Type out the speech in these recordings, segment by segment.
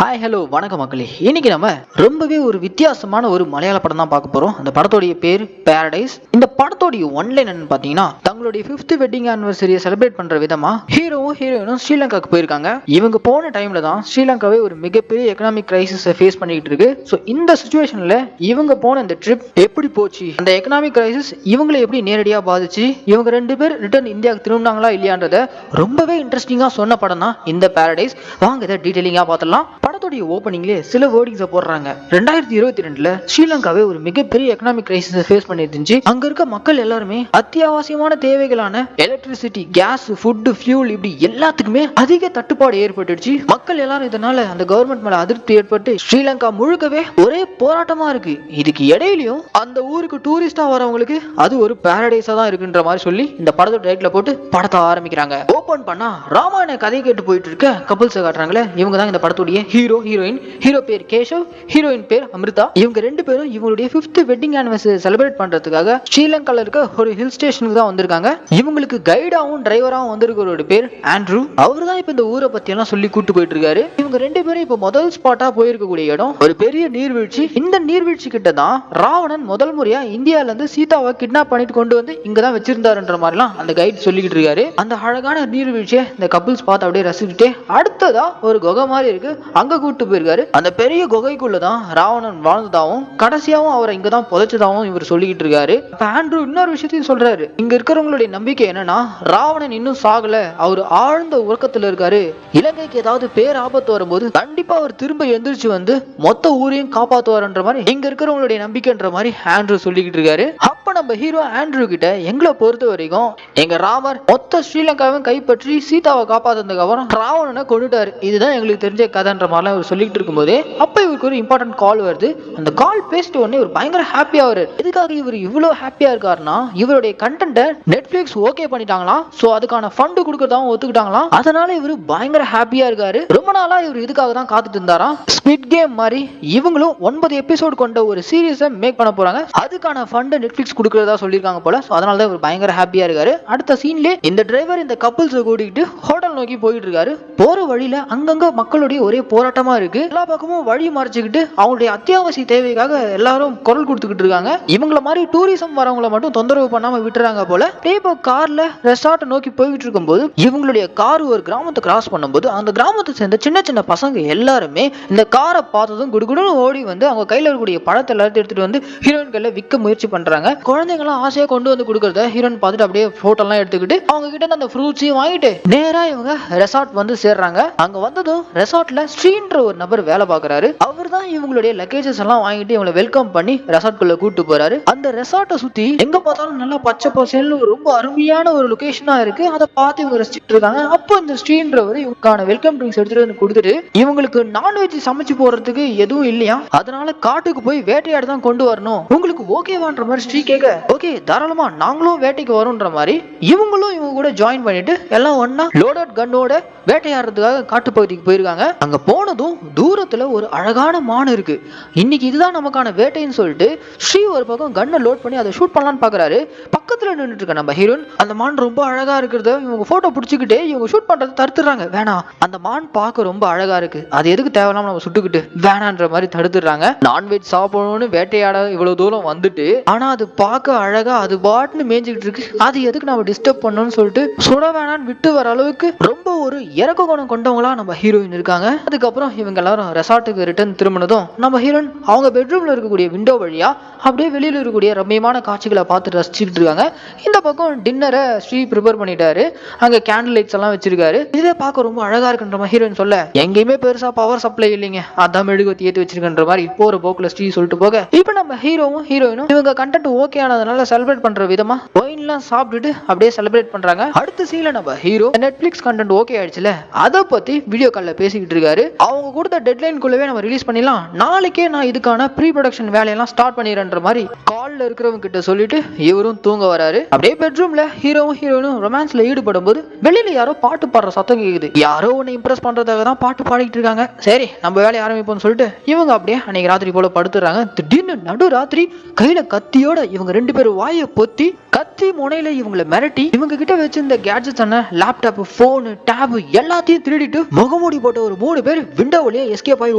Hi hello வணக்கம் மக்களே. இன்னைக்கு நம்ம ரொம்பவே ஒரு வித்தியாசமான ஒரு மலையாள படம் தான் பார்க்க போறோம். அந்த படத்தோடைய பேர் பாரடைஸ். இந்த படத்தோடைய ஒன்லைன் என்னன்னு பாத்தீங்கன்னா, தங்களுடைய 5th வெட்டிங் ஆனிவர்சரியை செலிப்ரேட் பண்ற விதமா ஹீரோவும் ஹீரோயினும் ஸ்ரீலங்காக்கு போயிருக்காங்க. இவங்க போன டைம்ல தான் ஸ்ரீலங்காவே ஒரு மிகப்பெரிய எக்கனாமிக் கிரைசிஸை ஃபேஸ் பண்ணிட்டு இருக்கு. ஸோ இந்த சுச்சுவேஷன்ல இவங்க போன இந்த ட்ரிப் எப்படி போச்சு, அந்த எக்கனாமிக் கிரைசிஸ் இவங்களை எப்படி நேரடியாக பாதிச்சு, இவங்க ரெண்டு பேர் ரிட்டர்ன் இந்தியாவுக்கு திரும்பினாங்களா இல்லையான்றத ரொம்பவே இன்ட்ரெஸ்டிங்கா சொன்ன படம் தான் இந்த பாரடைஸ். வாங்க இதை டீடைலிங்கா பார்த்துடலாம். படத்துடைய ஓப்பனிங்லேயே சில வேர்டிங்ஸை போடுறாங்க. 2022ல ஸ்ரீலங்காவே ஒரு மிகப்பெரிய எக்கனாமிக் கிரைசிஸை ஃபேஸ் பண்ணிட்டு இருந்துச்சு. அங்க இருக்க மக்கள் எல்லாருமே அத்தியாவசியமான தேவைகளான எலக்ட்ரிசிட்டி, கேஸ், ஃபுட், ஃபியூல் இப்படி எல்லாத்துக்குமே அதிக தட்டுப்பாடு ஏற்பட்டுடுச்சு. மக்கள் எல்லாரும் இதனால அந்த கவர்மெண்ட் மேல அதிருப்தி ஏற்பட்டு ஸ்ரீலங்கா முழுக்கவே ஒரே போராட்டமா இருக்கு. இதுக்கு இடையிலயும் அந்த ஊருக்கு டூரிஸ்டா வரவங்களுக்கு அது ஒரு பாரடைஸா தான் இருக்குன்ற மாதிரி சொல்லி இந்த படத்தோட டைட்டில் போட்டு படத்தை ஆரம்பிக்கிறாங்க. ஓபன் பண்ணா ராமாயண கதை கேட்டு போயிட்டு இருக்க கப்புள்ஸை காட்டுறாங்களே. இவங்க தான் இந்த படத்துடைய ஹீரோ ஹீரோயின். ஹீரோ பேர் கேஷவ், ஹீரோயின் பேர் அமிர்தா. இவங்க ரெண்டு பேரும் இவங்களுடைய 5th வெட்டிங் ஆனிவர்சரி செலிப்ரேட் பண்றதுக்காக ஸ்ரீலங்கால இருக்க ஒரு ஹில் ஸ்டேஷனுக்கு தான் வந்திருக்காங்க. இவங்களுக்கு கைடாவும் டிரைவராகவும் வந்திருக்கிறோட பேர் ஆண்ட்ரூ. அவர் தான் இப்ப இந்த ஊரை பத்தி எல்லாம் சொல்லி கூட்டு போயிட்டு இருக்காரு. இவங்க ரெண்டு பேரும் இப்ப முதல் ஸ்பாட்டா போயிருக்கக்கூடிய இடம் ஒரு பெரிய நீர்வீழ்ச்சி. இந்த நீர்வீழ்ச்சி கிட்ட தான் ராவணன் முதல் முறையா இந்தியால இருந்து சீதாவை கிட்னாப் பண்ணிட்டு கொண்டு வந்து இங்க தான் வச்சிருந்தாருன்ற மாதிரிலாம் அந்த கைட் சொல்லிக்கிட்டு இருக்காரு. அந்த அழகான நீர்வீழ்ச்சியை இந்த கப்புள்ஸ் பார்த்து அப்படியே ரசிச்சுட்டே அடுத்ததா ஒரு குகை மாதிரி இருக்கு, அங்க கூட்டு போயிருக்காரு. அந்த பெரிய குகைக்குள்ளதான் ராவணன் வாழ்ந்ததாகவும் கடைசியாவும் அவரை இங்கதான் புதைச்சதாகவும் இவர் சொல்லிக்கிட்டு இருக்காரு. ஆண்ட்ரூ இன்னொரு விஷயத்தையும் சொல்றாரு. இங்க இருக்கிறவங்களுடைய நம்பிக்கை என்னன்னா, ராவணன் இன்னும் சாகல, அவர் ஆழ்ந்த உறக்கத்துல இருக்காரு. இலங்கைக்கு ஏதாவது பேர் ஆபத்து வரும்போது கண்டிப்பா அவர் திரும்ப எந்திரிச்சு வந்து மொத்த ஊரையும் காப்பாத்துவார்ன்ற மாதிரி இங்க இருக்கிறவங்களுடைய நம்பிக்கைன்ற மாதிரி ஆண்ட்ரூ சொல்லிக்கிட்டு இருக்காரு. அப்ப நம்ம ஹீரோ ஆண்ட்ரூ கிட்ட எங்களை பொறுத்த வரைக்கும் எங்க ராமர் மொத்த ஸ்ரீலங்காவையும் கைப்பற்றி சீதாவை காப்பாத்தினதுக்கு அப்புறம் ராவணனை கொண்டுட்டாரு, இதுதான் எங்களுக்கு தெரிஞ்ச கதைன்ற மாதிரிலாம் இவர் சொல்லிட்டு இருக்கும்போது அப்ப இவருக்கு ஒரு இம்பார்ட்டன்ட் கால் வருது. அந்த கால் பேசிட்டு உடனே இவர் பயங்கர ஹாப்பியா வருது. எதுக்காக இவர் இவ்வளவு ஹாப்பியா இருக்காருன்னா, இவருடைய கண்டென்ட்டை நெட்ஃபிளிக்ஸ் ஓகே பண்ணிட்டாங்களாம். சோ அதுக்கான ஃபண்ட் கொடுக்கறதாவும் ஒத்துக்கிட்டாங்களாம். அதனால இவர் பயங்கர ஹாப்பியா இருக்காரு. ரொம்ப நாளா இவர் இதுக்காக தான் காத்துட்டு இருந்தாராம். ஸ்குவிட் கேம் மாதிரி இவங்களும் 9 எபிசோட் கொண்ட ஒரு சீரிஸை மேக் பண்ண போறாங்க. அதுக்கான ஃபண்ட் நெட்ஃபிளிக்ஸ் கொடுக்கறதா சொல்லியிருக்காங்க போல. அதனால தான் இவர் பயங்கர ஹாப்பியா இருக்காரு. அடுத்த சீன்ல இந்த டிரைவர் இந்த கப்புள்ஸை கூட்டிட்டு ஹோட்டல் நோக்கி போயிட்டு இருக்காரு. போற வழியில அங்கங்க மக்களுடைய ஒரே போராட்டமா இருக்கு. எல்லா பக்கமும் வழி மறைச்சுக்கிட்டு அவங்களுடைய அத்தியாவசிய தேவைக்காக எல்லாரும் குரல் கொடுத்துக்கிட்டு இருக்காங்க. இவங்கள மாதிரி டூரிசம் வரவங்களை மட்டும் தொந்தரவு பண்ணாம விட்டுறாங்க போல. இப்போ கார்ல ரெசார்ட் நோக்கி போயிட்டு இருக்கும்போது இவங்களுடைய கார் ஒரு கிராமத்தை கிராஸ் பண்ணும்போது அந்த கிராமத்தை சேர்ந்த சின்ன சின்ன பசங்க எல்லாருமே இந்த காரை பார்த்ததும் குடுகுடுன்னு ஓடி வந்து அவங்க கையில இருக்கக்கூடிய பழத்தை எல்லாத்தையும் எடுத்துட்டு வந்து ஹீரோயின் கையில விற்க முயற்சி பண்றாங்க. குழந்தைங்களாம் ஆசையா கொண்டு வந்து கொடுக்கறத ஹீரோயின் பார்த்துட்டு அப்படியே போட்டோ எல்லாம் எடுத்துக்கிட்டு அவங்க கிட்ட அந்த ஃப்ரூட்ஸையும் வாங்கிட்டு நேரா இவங்க ரெசார்ட் வந்து சேர்றாங்க. அங்க வந்ததும் ரெசார்ட்ல ஸ்ரீன்ற ஒரு நபர் வேலை பார்க்கறாரு. அவர் தான் இவங்களுடைய லக்கேஜஸ் எல்லாம் வாங்கிட்டு இவங்களை வெல்கம் பண்ணி ரெசார்ட் குள்ள கூட்டு போறாரு. அந்த ரெசார்ட்டை சுத்தி எங்க பார்த்தாலும் நல்லா பச்சை பசேல்னு ரொம்ப அருமையான ஒரு லொகேஷனா இருக்கு. அதை பார்த்து இவங்க ரசிச்சுட்டு இருக்காங்க. அப்போ இந்த ஸ்ரீன்றவர் இவங்களுக்கான வெல்கம் ட்ரிங்க்ஸ் எடுத்துட்டு வந்து கொடுத்துட்டு இவங்களுக்கு நான்வெஜ் சமைச்சு போறதுக்கு எதுவும் இல்லையா, அதனால காட்டுக்கு போய் வேட்டையாட தான் கொண்டு வரணும், உங்களுக்கு ஓகேவான்ற மாதிரி ஸ்ரீ கேட்க ஓகே தாராளமா நாங்களும் வேட்டைக்கு வரோன்ற மாதிரி இவங்களும் இவங்க கூட ஜாயின் பண்ணிட்டு எல்லாம் ஒண்ணா லோடட் கன்னோட வேட்டையாடுறதுக்காக காட்டுப்பகுதிக்கு போயிருக்காங்க. அங்க போனதும் தூரத்துல ஒரு அழகான மான் இருக்கு. இன்னைக்கு இதுதான் நமக்கான வேட்டைன்னு சொல்லிட்டு ஸ்ரீ ஒரு பக்கம் கன்னை லோட் பண்ணி அதை ஷூட் பண்ணலான்னு பாக்குறாரு. பக்கத்துல நின்றுட்டு இருக்க நம்ம ஹீரோயின் அந்த மான் ரொம்ப அழகா இருக்கிறத இவங்க போட்டோ பிடிச்சிக்கிட்டு இவங்க ஷூட் பண்றதை தடுத்துறாங்க. வேணாம், அந்த மான் பார்க்க ரொம்ப அழகா இருக்கு, அது எதுக்கு தேவையில்லாம நம்ம சுட்டுக்கிட்டு வேணான்ற மாதிரி தடுத்துடுறாங்க. நான்வெஜ் சாப்பிடணும்னு வேட்டையாட இவ்வளவு தூரம் வந்துட்டு ஆனா அது பார்க்க அழகா அது பாட்டுன்னு மேய்ஞ்சிக்கிட்டு இருக்கு, அது எதுக்கு நம்ம டிஸ்டர்ப் பண்ணணும்னு சொல்லிட்டு சுட வேணான்னு விட்டு வர அளவுக்கு ரொம்ப ஒரு இறக்க குணம் கொண்டவங்களா நம்ம ஹீரோயின் இருக்காங்க. அதுக்கப்புறம் இவங்க எல்லாரும் ரெசார்ட்டுக்கு ரிட்டர்ன் திரும்பினதும் நம்ம ஹீரோயின் அவங்க பெட்ரூம்ல இருக்கக்கூடிய விண்டோ வழியா அப்படியே வெளியில இருக்கக்கூடிய ரம்மியமான காட்சிகளை பார்த்து ரசிச்சுட்டு இருக்காங்க. இந்த பக்கம் டின்னரை ஸ்ரீ ப்ரிப்பேர் பண்ணிட்டாரு. அங்க கேண்டில் லைட்ஸ் எல்லாம் வச்சிருக்காரு. இதே பார்க்க ரொம்ப அழகா இருக்குன்ற மாதிரி ஹீரோயின் சொல்ல எங்கேயுமே பெருசா பவர் சப்ளை இல்லைங்க, அதான் மெழுகுவத்தி ஏற்றி வச்சிருக்கின்ற மாதிரி போற போக்குல ஸ்ரீ சொல்லிட்டு போக இப்ப நம்ம ஹீரோவும் ஹீரோயினும் இவங்க கண்டென்ட் ஓகே ஆனதுனால செலிப்ரேட் பண்ற விதமா ஒயின் எல்லாம் சாப்பிட்டுட்டு அப்படியே செலிப்ரேட் பண்றாங்க. அடுத்த சீன்ல நம்ம ஹீரோ நெட்ஃபிளிக்ஸ் கண்டென்ட் ஓகே ஆயிடுச்சுல, அதை பத்தி வீடியோ கால்ல பேசிக்கிட்டு இருக்காரு. அவங்க கொடுத்த டெட்லைன்குள்ளவே நம்ம ரிலீஸ் பண்ணிடலாம், நாளைக்கே நான் இதுக்கான ப்ரீ ப்ரொடக்ஷன் வேலையெல்லாம் ஸ்டார்ட் பண்ணிடுறேன்ற மாதிரி கால்ல இருக்கிறவங்க கிட்ட சொல்லிட்டு இவரும் தூங்க வராரு. அப்படியே பெட்ரூம்ல ஹீரோவும் ஹீரோயினும் ரொமான்ஸ்ல ஈடுபடும் போது வெளியில யாரோ பாட்டு பாடுற சத்தம் கேக்குது. யாரோ ஒன்னு இம்ப்ரெஸ் பண்றதுக்காக தான் பாட்டு பாடிட்டு இருக்காங்க. சரி நம்ம வேலையை ஆரம்பிப்போம்னு சொல்லிட்டு இவங்க அப்படியே அன்னைக்கு ராத்திரி போல படுத்துறாங்க. திடீர்னு நடுராத்திரி கையில கத்தியோட இவங்க 2 பேரும் வாயை பொத்தி கத்தி முனையில இவங்களை மிரட்டி இவங்க கிட்ட வச்சிருந்த கேட்ஜெட்ஸ் லேப்டாப், போன், டேப் எல்லாத்தையும் திருடிட்டு முகமூடி போட்ட ஒரு 3 பேர் விண்டோ வழியா எஸ்கேப் ஆகி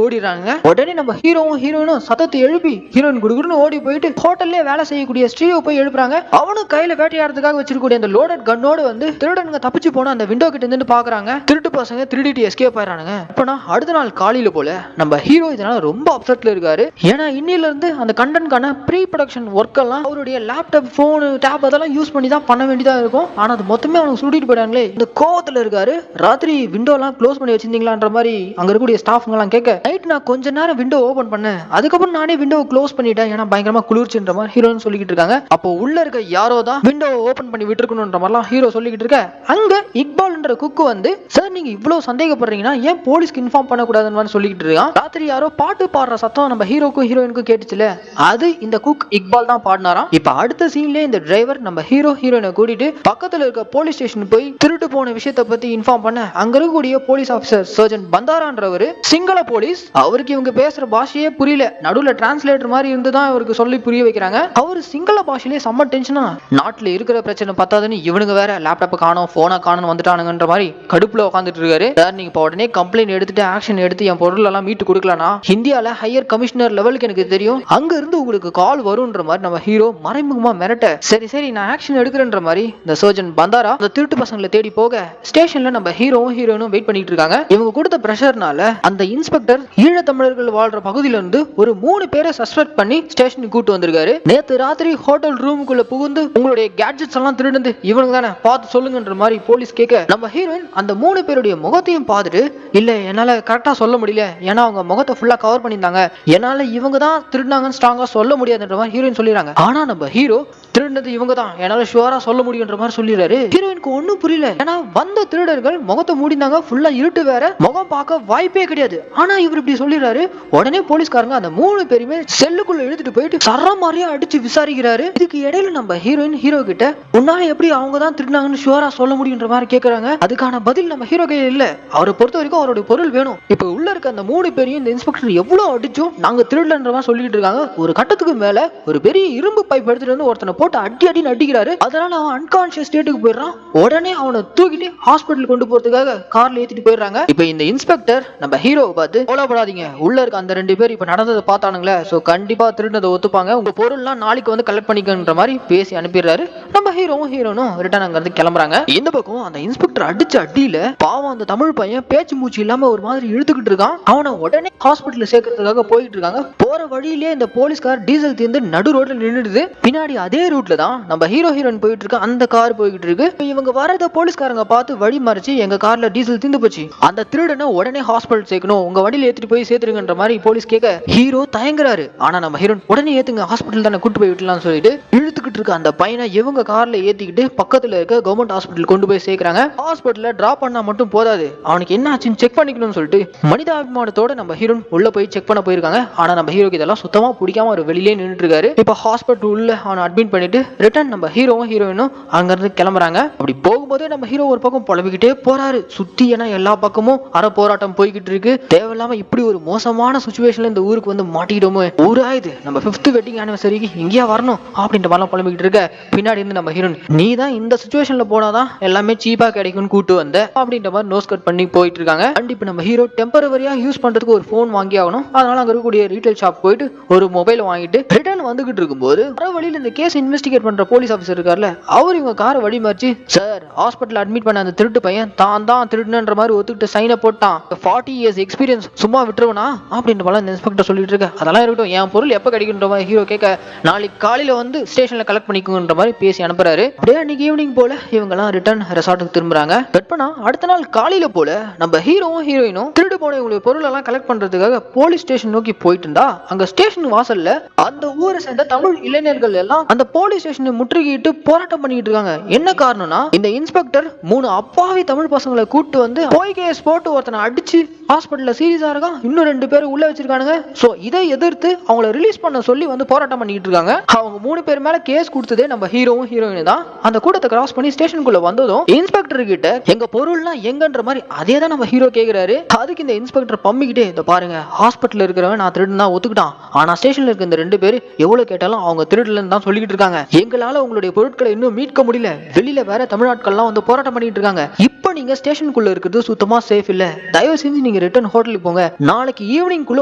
ஓடிடுறாங்க. உடனே நம்ம ஹீரோயினும் சத்தத்தை எழுப்பி ஹீரோயின் குடுகுடுன்னு ஓடி போயிட்டு ஹோட்டல்லே வேலை செய்யக்கூடிய ஸ்ரீயோ போய் எழுப்புறாங்க. அவனும் கையில வேட்டையாடுறதுக்காக வச்சிருக்கக்கூடிய அந்த லோடட் கன்னோட வந்து திருடனுங்க தப்பிச்சு போன அந்த விண்டோ கிட்ட இருந்து பாக்குறாங்க. திருட்டு பசங்க திருடிட்டு எஸ்கேப் ஆயிரானுங்க. இப்பனா அடுத்த நாள் காலையில போல நம்ம ஹீரோ இதனால ரொம்ப அப்செட்ல இருக்காரு. ஏன்னா இன்னில இருந்து அந்த கண்டென்ட்கான ப்ரீ ப்ரொடக்ஷன் ஒர்க் எல்லாம் அவருடைய லேப்டாப், போன், டேப் அதெல்லாம் யூஸ் பண்ணி தான் பண்ண வேண்டியதா இருக்கும். ஆனா அது மொத்தமே அவனுக்கு சுட்டிட்டு போயிடாங்களே. இந்த கோவத்துல இருக்காரு. ராத்திரி விண்டோ எல்லாம் க்ளோஸ் பண்ணி வச்சிருந்தீங்களான்ற மாதிரி அங்க இருக்கக்கூடிய ஸ்டாஃப்ங்க எல்லாம் கேட்க, நைட் நான் கொஞ்ச நேரம் விண்டோ ஓபன் பண்ணேன், அதுக்கப்புறம் நானே விண்டோ க்ளோஸ் பண்ணிட்டேன், ஏன்னா பயங்கரமா குளிர்ச்சின்ற மாதிரி ஹீரோன்னு சொல்லிக்கிட்டு இருக்காங்க. அப்போ உள்ள இருக்க யாரோ தான் விண்டோ ஓபன் பண்ணி விட்டுருக்கணும்ன்ற மாதிரிலாம் ஹீரோ சொல்லிக்கிட்டு இருக்க, அங்க இக்பால்ன்ற குக்கு வந்து, சார் நீங்க இவ்வளவு சந்தேகப்படுறீங்கன்னா ஏன் போலீஸ்க்கு இன்ஃபார்ம் பண்ணக்கூடாதுன்னு சொல்லிக்கிட்டு இருக்கான். ராத்திரி யாரோ பாட்டு பாடுற சத்தம் நம்ம ஹீரோக்கும் ஹீரோயினுக்கும் கேட்டுச்சுல, அது இந்த குக் இக்பால் தான் பாடினாராம். இப்ப அடுத்த சீன்ல இந்த டிரைவர் நம்ம ஹீரோயினை கூட்டிட்டு பக்கத்துல இருக்க போலீஸ் ஸ்டேஷன் போய் திருட்டு போன விஷயத்தை பத்தி இன்ஃபார்ம் பண்ண, அங்க இருக்கக்கூடிய போலீஸ் ஆபீசர் சர்ஜன் பந்தாரான்றவர் சிங்கள போலீஸ், அவருக்கு இவங்க பேசுற பாஷையே புரியல, நடுவுல டிரான்ஸ்லேட்டர் மாதிரி இருந்து தான் இவருக்கு சொல்லி புரிய வைக்கிறாங்க. அவர் சிங்கள பாஷையிலே செம்ம டென்ஷனா, நாட்டுல இருக்கிற பிரச்சனை பத்தாதுன்னு இவனுங்க வேற லேப்டாப் காணோம், போனை காணோம் வந்துட்டானுங்கன்ற மாதிரி கடுப்புல உட்காந்துட்டு இருக்காரு. சார் நீங்க இப்போ உடனே கம்ப்ளைண்ட் எடுத்துட்டு ஆக்ஷன் எடுத்து என் பொருள் எல்லாம் மீட்டு கொடுக்கலனா இந்தியால ஹையர் கமிஷனர் லெவலுக்கு எனக்கு தெரியும், அங்க இருந்து உங்களுக்கு கால் வரும்ன்ற மாதிரி நம்ம ஹீரோ மறைமுகமா மிரட்ட, சரி சரி நான் ஆக்ஷன் எடுக்கிறேன்ற மாதிரி இந்த சர்ஜன் பந்தாரா அந்த திருட்டு பசங்களை தேடி போக, ஸ்டேஷன்ல நம்ம ஹீரோயினும் வெயிட் பண்ணிட்டு இருக்காங்க. இவங்க கொடுத்த பிரஷர்னால அந்த இன்ஸ்பெக்டர் ஈழத்தமிழர்கள் வாழ்ற பகுதியில இருந்து ஒரு 3 பேரை சஸ்பெக்ட் பண்ணி ஸ்டேஷனுக்கு கூட்டு வந்திருக்காரு. நேத்து ராத்திரி ஹோட்டல் ரூமுக்குள்ள புகுந்து உங்களுடைய கேட்ஜெட்ஸ் எல்லாம் திருடுந்து இவனுங்க தானே பார்த்து சொல்லுங்கன்ற மாதிரி போலீஸ் கேட்க, நம்ம ஹீரோயின் அந்த 3 பேருடைய முகத்தையும் பார்த்துட்டு, இல்ல என்னால கரெக்டா சொல்ல முடியல, ஏன்னா அவங்க முகத்தை ஃபுல்லா கவர் பண்ணியிருந்தாங்க, என்னால இவங்க தான் திருடினாங்கன்னு ஸ்ட்ராங்கா சொல்ல முடியாதுன்ற மாதிரி ஹீரோயின் சொல்லிடுறாங்க. ஆனா நம்ம ஹீரோ திருடினது இவங்க தான், என்னால ஷுவரா சொல்ல முடியும்ன்ற மாதிரி சொல்லிடுறாரு. ஹீரோயினுக்கு ஒன்னும் புரியல, ஏன்னா வந்த திருடர்கள் முகத்தை மூடினாங்க, ஃபுல்லா இருட்டு வேற, முகம் பார்க்க வாய்ப்பே கிடையாது. ஆனா இவர் இப்படி சொல்லிடுறாரு. உடனே போலீஸ்காரங்க அந்த 3 பேருமே செல்லுக்குள்ள இழுத்துட்டு போயிட்டு சர மாதிரியா அடிச்சு விசாரிக்கிறாரு. இதுக்கு இடையில நம்ம ஹீரோயின் ஹீரோ கிட்ட, உன்னால எப்படி அவங்க தான் திருடினாங்கன்னு ஷுவரா சொல்ல முடியும்ன்ற மாதிரி கேக்குறாங்க. அதுக்கான பதில் நம்ம ஹீரோ கையில இல்ல, அவரை பொறுத்த வரைக்கும் அவருடைய பொருள் வேணும். இப்ப உள்ள இருக்க அந்த 3 பேரையும் இந்த இன்ஸ்பெக்டர் எவ்வளவு அடிச்சும் நாங்க திருடலன்ற மாதிரி சொல்லிட்டு இருக்காங்க. ஒரு கட்டத்துக்கு மேல ஒரு பெரிய இரும்பு பைப் எடுத்துட்டு வந்து ஒருத்தனை போட்டு அடின்னு அடிக்கிறாரு. அதனால அவன் அன்கான்சியஸ் ஸ்டேட்டுக்கு போயிடுறான். உடனே அவனை தூக்கிட்டு ஹாஸ்பிட்டல் கொண்டு போறதுக்காக கார்ல ஏத்திட்டு போயிடுறாங்க. இப்ப இந்த இன்ஸ்பெக்டர் நம்ம ஹீரோவை பார்த்து, கவலைப்படாதீங்க, உள்ள இருக்க அந்த 2 பேர் இப்ப நடந்ததை பார்த்தானுங்களே, சோ கண்டிப்பா திருடினதை ஒத்துப்பாங்க, உங்க பொருள்லாம் நாளைக்கு வந்து கலெக்ட் பண்ணிக்கன்ற மாதிரி பேசி அனுப்பிடுறாரு. நம்ம ஹீரோனும் ரிட்டர்ன் அங்க இருந்து கிளம்புறாங்க. இந்த பக்கம் அந்த இன்ஸ்பெக்டர் அடிச்ச அடியில பாவம் அந்த தமிழ் பையன் பேச்சு மூச்சு இல்லாம ஒரு மாதிரி இழுத்துக்கிட்டு இருக்கான். அவனை உடனே ஹாஸ்பிட்டல்ல சேர்க்கறதுக்காக போயிட்டு இருக்காங்க. போற வழியிலே இந்த போலீஸ்கார் டீசல் தீர்ந்து நடு ரோட்ல நின்னுடுது. பின்னாடி அதே ரூட்ல தான் நம்ம ஹீரோயின் போயிட்டு இருக்க அந்த கார் போய்கிட்டு இருக்கு. இவங்க வரத போலீஸ்காரங்க பார்த்து வழி மறிச்சு, எங்க கார்ல டீசல் தீர்ந்து போச்சு, அந்த திருடனை உடனே ஹாஸ்பிட்டல் சேர்க்கணும், உங்க வண்டியில ஏத்திட்டு போய் சேர்த்துருங்கன்ற மாதிரி போலீஸ் கேட்க ஹீரோ தயங்குறாரு. ஆனா நம்ம ஹீரோயின் உடனே ஏத்துங்க, ஹாஸ்பிட்டல் தானே கூட்டு போய் விட்டலாம்னு சொல்லிட்டு இழுத்துக்கிட்டு இருக்க அந்த பையனை இவங்க கார்ல ஏத்திக்கிட்டு பக்கத்துல இருக்க கவர்மெண்ட் ஹாஸ்பிட்டல் கொண்டு போய் சேர்க்கறாங்க. ஹாஸ்பிட்டல்ல டிராப் பண்ணா மட்டும் போதாது, அவனுக்கு என்ன ஆச்சுன்னு செக் பண்ணிக்கணும்னு சொல்லிட்டு மனிதாபிமானத்தோட நம்ம ஹீரோயின் உள்ள போய் செக் பண்ண போயிருக்காங்க. ஆனா நம்ம ஹீரோக்கு இதெல்லாம் சுத்தமா பிடிக்காம ஒரு வெளியிலே நின்றுட்டு இருக்காரு. இப்ப ஹாஸ்பிட்டல் உள்ள அவனை அட்மிட் பண்ணிட்டு ரிட்டர்ன் நம்ம ஹீரோயினும் அங்க இருந்து கிளம்புறாங்க. அப்படி போகும்போதே நம்ம ஹீரோ ஒரு பக்கம் புலம்பிக்கிட்டே போறாரு. சுத்தி ஏன்னா எல்லா பக்கமும் அற போராட்டம் போய்கிட்டு இருக்கு. தேவையில்லாம இப்படி ஒரு மோசமான சிச்சுவேஷன்ல இந்த ஊருக்கு வந்து மாட்டிக்கிட்டோமோ, ஊராயுது நம்ம 5th வெட்டிங் ஆனிவர்சரிக்கு இங்கேயா வரணும் அப்படின்ற மாதிரிலாம் புலம்பிக்கிட்டு இருக்க, பின்னாடி இருந்து நம்ம ஹீரோயின், நீ தான் இந்த சிச்சுவேஷன்ல போனாதான் எல்லாமே சீப்பா கிடைக்கும்னு கூட்டு வந்த அப்படின்ற மாதிரி நோஸ் கட் பண்ணி போயிட்டு இருக்காங்க. அண்ட் இப்ப நம்ம ஹீரோ டெம்பரவரியா யூஸ் பண்றதுக்கு ஒரு போன் வாங்கி ஆகணும். அதனால அங்க இருக்கக்கூடிய ரீட்டைல் ஷாப் போயிட்டு ஒரு மொபைல் வாங்கிட்டு ரிட்டர்ன் வந்துகிட்டு இருக்கும்போது வர வழியில இந்த கேஸ் இன்வெஸ்டிகேட் பண்ற போலீஸ் ஆபீசர் இருக்கார்ல, அவர் இவங்க காரை வழி மறிச்சு, சார் ஹாஸ்பிட்டல் அட்மிட் பண்ண அந்த திருட்டு பையன் தான் திருடுன்ற மாதிரி ஒத்துக்கிட்டு சைனை போட்டான், 40 years எக்ஸ்பீரியன்ஸ் சும்மா விட்டுருவனா அப்படின்ற மாதிரி இந்த இன்ஸ்பெக்டர் சொல்லிட்டு இருக்க. அதெல்லாம் இருக்கட்டும், என் பொருள் எப்ப கிடைக்குன்ற மாதிரி ஹீரோ கேட்க, நாளைக்கு காலையில வந்து ஸ்டேஷன்ல கலெக்ட் பண்ணிக்குன்ற மாதிரி பேசி அனுப்புறாரு. அப்படியே அன்னைக்கு ஈவினிங் போல இவங்க எல்லாம் ரிட்டர்ன் ரெசார்ட்டுக்கு திரும்புறாங்க. கட்பனா அடுத்த நாள் காலையில போல நம்ம ஹீரோயினும் திருடு போன இவங்களுடைய பொருள் எல்லாம் கலெக்ட் பண்றதுக்காக போலீஸ் ஸ்டேஷன் நோக்கி போயிட்டு இருந்தா, அங்க ஸ்டேஷன் வாசல்ல அந்த ஊரை சேர்ந்த தமிழ் இளைஞர்கள் எல்லாம் அந்த போலீஸ் ஸ்டேஷனை முற்றுகையிட்டு போராட்டம் பண்ணிட்டு இருக்காங்க. என்ன காரணம்னா இந்த இன்ஸ்பெக்டர் 3 அப்பாவி தமிழ் பசங்களை கூட்டு வந்து போய் கேஸ் போட்டு ஒருத்தனை அடிச்சு ஹாஸ்பிட்டல்ல சீரியஸா இருக்கான், இன்னும் 2 பேர் உள்ள வச்சிருக்கானுங்க. சோ இதை எதிர்த்து அவங்கள ரிலீஸ் பண்ண சொல்லி வந்து போராட்டம் பண்ணிட்டு இருக்காங்க. அவங்க 3 பேர் மேல கேஸ் கொடுத்ததே நம்ம ஹீரோவும் ஹீரோயின் தான். அந்த கூட்டத்தை கிராஸ் பண்ணி ஸ்டேஷனுக்குள்ள வந்ததும் இன்ஸ்பெக்டர் கிட்ட எங்க பொருள்லாம் எங்கன்ற மாதிரி அதே தான் நம்ம ஹீரோ கேக்குறாரு. அதுக்கு இந்த இன்ஸ்பெக்டர் பம்பிக்கிட்டே, இத பாருங்க, ஹாஸ்பிட்டல்ல இருக்கிறவன் நான் திருடுனா ஒத்துக்கிட்டான், ஆனா ஸ்டேஷன்ல இருக்க இந்த 2 பேர் எவ்வளவு கேட்டாலும் அவங்க திருடலன்னு தான் சொல்லிட்டு இருக்காங்க. எங்களால உங்களுடைய பொருட்களை இன்னும் மீட்க முடியல, வெளியில வேற தமிழ்நாட்கள்லாம் வந்து போராட்டம் பண்ணிட்டு இருக்காங்க. இப்போ நீங்க ஸ்டேஷனுக்குள்ள இருக்கிறது சுத்தமா சேஃப் இல்ல, தயவு செஞ்சு நீங்க ரிட்டர்ன் ஹோட்டலுக்கு போங்க, நாளைக்கு ஈவினிங் குள்ள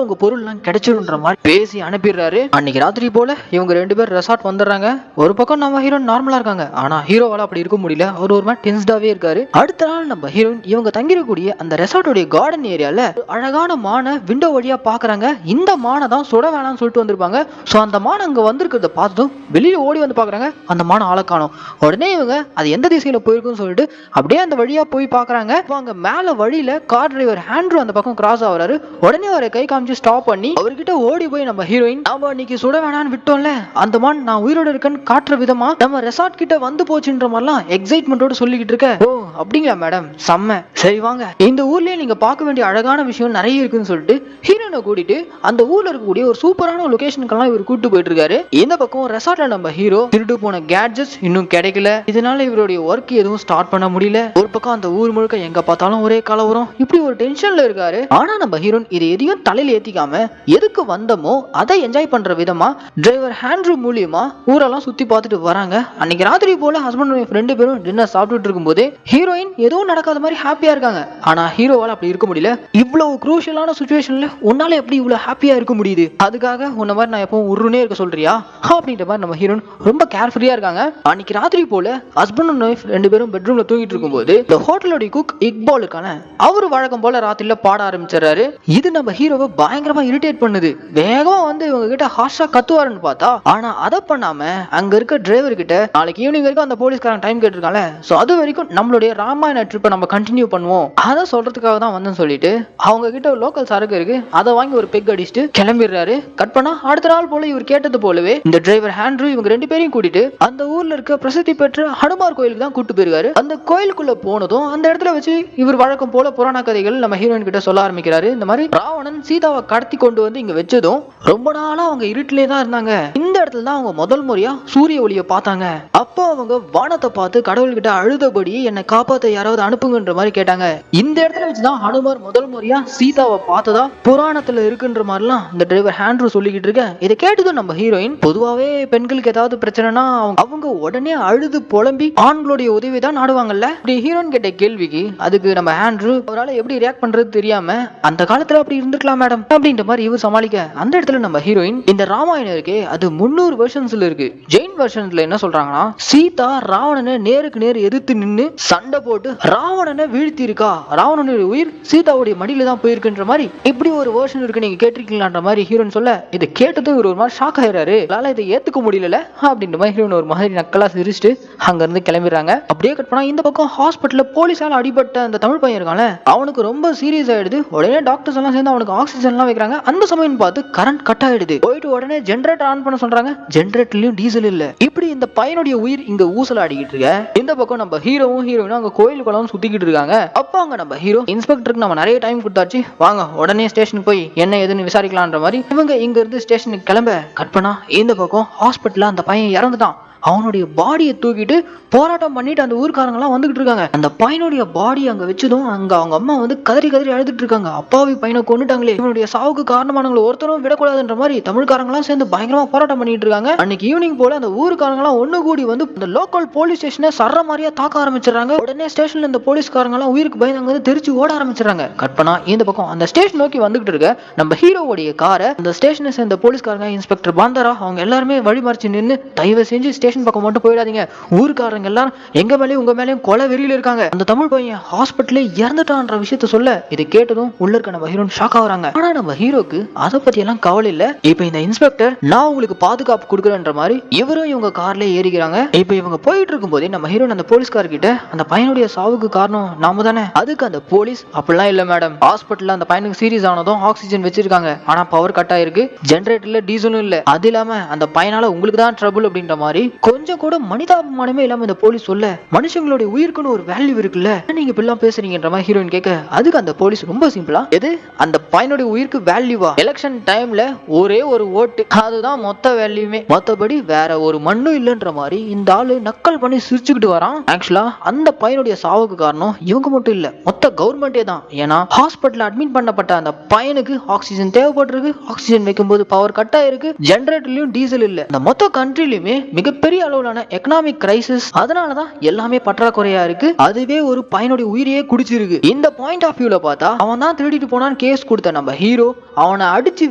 உங்க பொருள்லாம் கிடைச்சிடும்ன்ற மாதிரி பேசி அனுப்பிடுறாரு. அன்னைக்கு ராத்திரி போல இவங்க 2 பேர் ரெசார்ட் வந்துடுறாங்க. ஒரு பக்கம் நம்ம ஹீரோ நார்மலா இருக்காங்க, ஆனா ஹீரோவால அப்படி இருக்க முடியல, அவர் ஒரு மாதிரி டென்ஸ்டாவே இருக்காரு. அடுத்த நாள் நம்ம ஹீரோயின் இவங்க தங்கிருக்கக்கூடிய அந்த ரெசார்ட்டோட கார்டன் ஏரியால அழகான மானை விண்டோ வழியா பாக்குறாங்க. இந்த மானை தான் சுட வேணாம்னு சொல்லிட்டு வந்திருப்பாங்க. சோ அந்த மான் அங்க வந்திருக்கிறத பார்த்ததும் வெளியில ஓடி வந்து பாக்குறாங்க, அந்த மானை ஆள காணோம். உடனே இவங்க அது எந்த திசையில போயிருக்குன்னு சொல்லிட்டு அப்படியே அந்த வழியா போய் பாக்குறாங்க. அங்க மேல வழியில கார் டிரைவர் ஆண்ட்ரூ அந்த பக்கம் கிராஸ் ஆகுறாரு. உடனே அவரை கை காமிச்சு ஸ்டாப் பண்ணி அவர்கிட்ட ஓடி போய் நம்ம ஹீரோயின், நாம இன்னைக்கு சுட வேணான்னு விட்டோம்ல, அந்த மான் நான் உயிரோட இருக்கேன்னு காட்டுற விதமா நம்ம ரெசார்ட் கிட்ட வந்து போச்சுன்ற மாதிரிலாம் எக்ஸைட்மெண்டோட சொல்லிக்கிட்டு இருக்க. ஓ அப்படிங்களா மேடம், செம்ம, சரி வாங்க, இந்த ஊர்லயே நீங்க பார்க்க வேண்டிய அழகான விஷயம் நிறைய இருக்குன்னு சொல்லிட்டு ஹீரோனை கூட்டிட்டு அந்த ஊர்ல இருக்கக்கூடிய ஒரு சூப்பரான லொகேஷனுக்கெல்லாம் இவர் கூட்டு போயிட்டு இருக்காரு. இந்த பக்கம் ரெசார்ட்ல நம்ம ஹீரோ திருடு போன கேட்ஜெட்ஸ் இன்னும் கிடைக்கல, இதனால இவருடைய ஒர்க் எதுவும் ஸ்டார்ட் பண்ண முடியல. ஒரு பக்கம் அந்த ஊர் முழுக்க எங்க பார்த்தாலும் ஒரே கலவரம், இப்படி ஒரு டென்ஷன்ல இருக்காரு. ஆனா நம்ம ஹீரோன் இது எதையும் தலையில ஏத்திக்காம எதுக்கு வந்தமோ அதை என்ஜாய் பண்ற விதமா டிரைவர் ஆண்ட்ரூ மூலியமா ஊரெல்லாம் சுத்தி பார்த்துட்டு வராங்க. அன்னைக்கு ராத்திரி போல ஹஸ்பண்ட் அண்ட் ஒய்ஃப் 2 பேரும் டின்னர் சாப்பிட்டுட்டு இருக்கும்போது ஹீரோயின் எதுவும் நடக்காத மாதிரி ஹாப்பியா இருக்காங்க. ஆனா ஹீரோவால அப்படி இருக்க முடியல. இவ்வளவு குரூஷியலான சிச்சுவேஷன்ல உன்னால எப்படி இவ்வளவு ஹாப்பியா இருக்க முடியுது, அதுக்காக உன்ன மாதிரி நான் எப்பவும் உருனே இருக்க சொல்றியா அப்படின்ற மாதிரி நம்ம ஹீரோயின் ரொம்ப கேர்ஃபுல்லா இருக்காங்க. அன்னைக்கு ராத்திரி போல ஹஸ்பண்ட் அண்ட் ஒய்ஃப் 2 பேரும் பெட்ரூம்ல தூங்கிட்டு இருக்கும்போது இந்த ஹோட்டலோட குக் இக்பால் இருக்கான அவரு வழக்கம் போல ராத்திரில பாட ஆரம்பிச்சாரு. இது நம்ம ஹீரோவை பயங்கரமா இரிட்டேட் பண்ணுது. வேகமா வந்து இவங்க கிட்ட ஹார்ஷா கத்துவாருன்னு பார்த்தா, ஆனா அதை பண்ணாம அங்க இருக்க டிரைவர் கிட்ட நாளைக்கு ஈவினிங் வரைக்கும் அந்த போலீஸ்காரன் டைம் கேட்டிருக்காங்க, சோ அது வரைக்கும் நம்மளுடைய ராமாயண ட்ரிப்பை நம்ம கண்டினியூ பண்ணுவோம், அதை சொல்றதுக்காக தான் வந்தேன்னு சொல்லிட்டு அவங்க கிட்ட லோக்கல் சரக்கு இருக்கு, அதை வாங்கி ஒரு பெக் அடிச்சுட்டு கிளம்பிடுறாரு. கட் பண்ணா அடுத்த நாள் போல இவர் கேட்டது போலவே இந்த டிரைவர் ஆண்ட்ரூ இவங்க 2 பேரையும் கூட்டிட்டு அந்த ஊர்ல இருக்க பிரசித்தி பெற்ற ஹனுமார் கோயிலுக்கு தான் கூட்டு போயிருக்காரு. அந்த கோயிலுக்குள்ள போனதும் அந்த இடத்துல வச்சு இவர் வழக்கம் போல புராண கதைகள் நம்ம ஹீரோயின் கிட்ட சொல்ல ஆரம்பிக்கிறாரு. இந்த மாதிரி ராவணன் சீதாவை கடத்தி கொண்டு வந்து இங்க வச்சதும் ரொம்ப நாளா அவங்க இருட்டிலே தான் இருந்தாங்க, இந்த இடத்துல தான் அவங்க முதல் முறையா சூரிய ஒளியை பார்த்தாங்க. அப்போ அவங்க வானத்தை பார்த்து கடவுள்கிட்ட அழுதபடி என்னை காப்பாத்த யாராவது அனுப்புங்கன்ற மாதிரி கேட்டாங்க. இந்த இடத்துல வச்சுதான் ஹனுமார் முதல் முறையா சீதாவை பார்த்ததா புராணத்துல இருக்குன்ற மாதிரிலாம் இந்த டிரைவர் ஆண்ட்ரூ சொல்லிக்கிட்டு இருக்க. இதை கேட்டதும் நம்ம ஹீரோயின், பொதுவாவே பெண்களுக்கு ஏதாவது பிரச்சனைனா அவங்க உடனே அழுது புலம்பி ஆண்களுடைய உதவி தான் நாடுவாங்கல்ல. இப்படி ஹீரோயின் கேட்ட கேள்விக்கு அதுக்கு நம்ம ஆண்ட்ரூ அவரால் எப்படி ரியாக்ட் பண்றது தெரியாம, அந்த காலத்துல அப்படி இருந்திருக்கலாம் மேடம் அப்படின்ற மாதிரி இவர் சமாளிக்க, அந்த இடத்துல நம்ம ஹீரோயின், இந்த ராமாயணம் இருக்கே அது 300 வெர்ஷன்ஸ்ல இருக்கு. ஜெயின் வெர்ஷன்ஸ்ல என்ன சொல்றாங்கன்னா, சீதா ராவணனை நேருக்கு நேர் எதிர்த்து நின்னு சண்டை போட்டு ராவணனை வீழ்த்தி இருக்கா, ராவணனுடைய உயிர் சீதாவுடைய மடியில தான் போயிருக்குன்ற மாதிரி இப்படி ஒரு வெர்ஷன் இருக்கு, நீங்க கேட்டிருக்கீங்களான்ற மாதிரி ஹீரோயின் சொல்ல, இதை கேட்டதும் இவர் ஒரு மாதிரி ஷாக் ஆயிராரு. அதனால இதை ஏத்துக்க முடியல அப்படின்ற மாதிரி ஹீரோயின் ஒரு மாதிரி நக்கலா சிரிச்சுட்டு அங்க இருந்து கிளம்பிடுறாங்க. அப்படியே கட் பண்ணா இந்த பக்கம் ஹாஸ்பிட்டல்ல போலீஸால அடிபட்ட அந்த தமிழ் பையன் இருக்கான்ல, அவனுக்கு ரொம்ப சீரியஸ் ஆயிடுது. உடனே டாக்டர்ஸ் எல்லாம் சேர்ந்து அவனுக்கு ஆக்சிஜன் எல்லாம் வைக்கிறாங்க. அந்த சமயம் பார்த்து கரண்ட் கட் ஆயிடுது. போயிட்டு உடனே ஜெனரேட்டர் ஆன் பண்ண சொல்றாங்க, ஜெனரேட்டர்லயும் டீசல் இல்ல. இப்படி இந்த பையனுடைய உயிர் இங்க ஊசல் ஆடிக்கிட்டு இருக்க. இந்த பக்கம் நம்ம ஹீரோவும் ஹீரோயினும் அங்க கோயிலுக்குள்ள சுத்திக்கிட்டு இருக்காங்க. அப்ப அங்க நம்ம ஹீரோ, இன்ஸ்பெக்டருக்கு நம்ம நிறைய டைம் கொடுத்தாச்சு, வாங்க உடனே ஸ்டேஷனுக்கு போய் என்ன ஏதுன்னு விசாரிக்கலான்ற மாதிரி இவங்க இங்க இருந்து ஸ்டேஷனுக்கு கிளம்ப. கட் பண்ணா இந்த பக்கம் ஹாஸ்பிட்டல்ல அந்த பையன் இறந்துட்டான். அவனுடைய பாடியை தூக்கிட்டு போராட்டம் பண்ணிட்டு அந்த ஊர்க்காரங்க எல்லாம் வந்துகிட்டு இருக்காங்க. அந்த பையனுடைய பாடி அங்க வச்சதும் அங்க அவங்க அம்மா வந்து கதறி கதறி அழுதுட்டு இருக்காங்க, அப்பாவி பையனை கொண்டுட்டாங்களே, இவனுடைய சாவுக்கு காரணமானவங்களை ஒருத்தரும் விடக்கூடாதுன்ற மாதிரி தமிழ்காரங்க எல்லாம் சேர்ந்து பயங்கரமா போராட்டம் பண்ணிட்டு இருக்காங்க. அன்னைக்கு ஈவினிங் போல அந்த ஊருக்காரங்க எல்லாம் ஒண்ணு கூடி வந்து இந்த லோக்கல் போலீஸ் ஸ்டேஷனை சர்ற மாதிரியா தாக்க ஆரம்பிச்சிடறாங்க. உடனே ஸ்டேஷன்ல இந்த போலீஸ்காரங்க எல்லாம் உயிருக்கு பயந்து வந்து தெரிச்சு ஓட ஆரம்பிச்சிடறாங்க. கட் பண்ணா இந்த பக்கம் அந்த ஸ்டேஷன் நோக்கி வந்துகிட்டு இருக்க நம்ம ஹீரோவுடைய காரை அந்த ஸ்டேஷனை சேர்ந்த போலீஸ்காரங்க, இன்ஸ்பெக்டர் பாந்தாரா, அவங்க எல்லாருமே வழிமறிச்சு நின்று, தயவு செஞ்சு ஸ்டேஷன் பக்கம் மட்டும் போயிடாதீங்க, ஊருக்காரங்க எல்லாரும் எங்க மேலேயும் உங்க மேலேயும் கொலை வெறியில இருக்காங்க, அந்த தமிழ் பையன் ஹாஸ்பிட்டல்ல இறந்துட்டான்ற விஷயத்த சொல்ல, இதை கேட்டதும் உள்ள இருக்க நம்ம ஹீரோன் ஷாக் ஆகுறாங்க. ஆனா நம்ம ஹீரோக்கு அதை பத்தி எல்லாம் கவலை இல்ல. இப்ப இந்த இன்ஸ்பெக்டர் நான் உங்களுக்கு பாதுகாப்பு கொடுக்குறேன்ற மாதிரி இவரும் இவங்க கார்ல ஏறிக்கிறாங்க. இப்ப இவங்க போயிட்டு இருக்கும் போதே நம்ம ஹீரோன் அந்த போலீஸ்கார் கிட்ட, அந்த பையனுடைய சாவுக்கு காரணம் நாம தானே. அதுக்கு அந்த போலீஸ், அப்படிலாம் இல்ல மேடம், ஹாஸ்பிட்டல்ல அந்த பையனுக்கு சீரியஸ் ஆனதும் ஆக்சிஜன் வச்சிருக்காங்க, ஆனா பவர் கட் ஆயிருக்கு, ஜெனரேட்டர்ல டீசலும் இல்ல, அது இல்லாம அந்த பையனால உங்களுக்கு தான் ட்ரபிள் அப்படின்ற மாதிரி கொஞ்சம் கூட மனிதாபிமானமே இல்லாம இந்த போலீஸ் சொல்ல, மனுஷங்களுடைய உயிருக்குன்னு ஒரு வேல்யூ இருக்குல்ல, நீங்க இப்பெல்லாம் பேசுறீங்கன்ற மாதிரி ஹீரோயின் கேட்க, அதுக்கு அந்த போலீஸ் ரொம்ப சிம்பிளா, எது அந்த பையனுடைய உயிருக்கு வேல்யூவா, எலெக்ஷன் டைம்ல ஒரே ஒரு ஓட்டு அதுதான் மொத்த வேல்யூமே, மொத்தபடி வேற ஒரு மண்ணும் இல்லைன்ற மாதிரி இந்த ஆளு நக்கல் பண்ணி சிரிச்சுக்கிட்டு வரான். ஆக்சுவலா அந்த பையனுடைய சாவுக்கு காரணம் இவங்க மட்டும் இல்ல, மொத்த கவர்மெண்டே தான். ஏன்னா ஹாஸ்பிட்டல் அட்மிட் பண்ணப்பட்ட அந்த பையனுக்கு ஆக்சிஜன் தேவைப்பட்டிருக்கு, ஆக்சிஜன் வைக்கும்போது பவர் கட் ஆயிருக்கு, ஜெனரேட்டர்லயும் டீசல் இல்ல, இந்த மொத்த கண்ட்ரிலுமே மிகப்பெரிய அளவிலான எக்கனாமிக் கிரைசிஸ், அதனாலதான் எல்லாமே பற்றாக்குறையா இருக்கு, அதுவே ஒரு பையனுடைய உயிரையே குடிச்சிருக்கு. இந்த பாயிண்ட் ஆஃப் வியூல பார்த்தா அவன் தான் திருடிட்டு போனான்னு கேஸ் கொடுத்த நம்ம ஹீரோ, அவனை அடிச்சு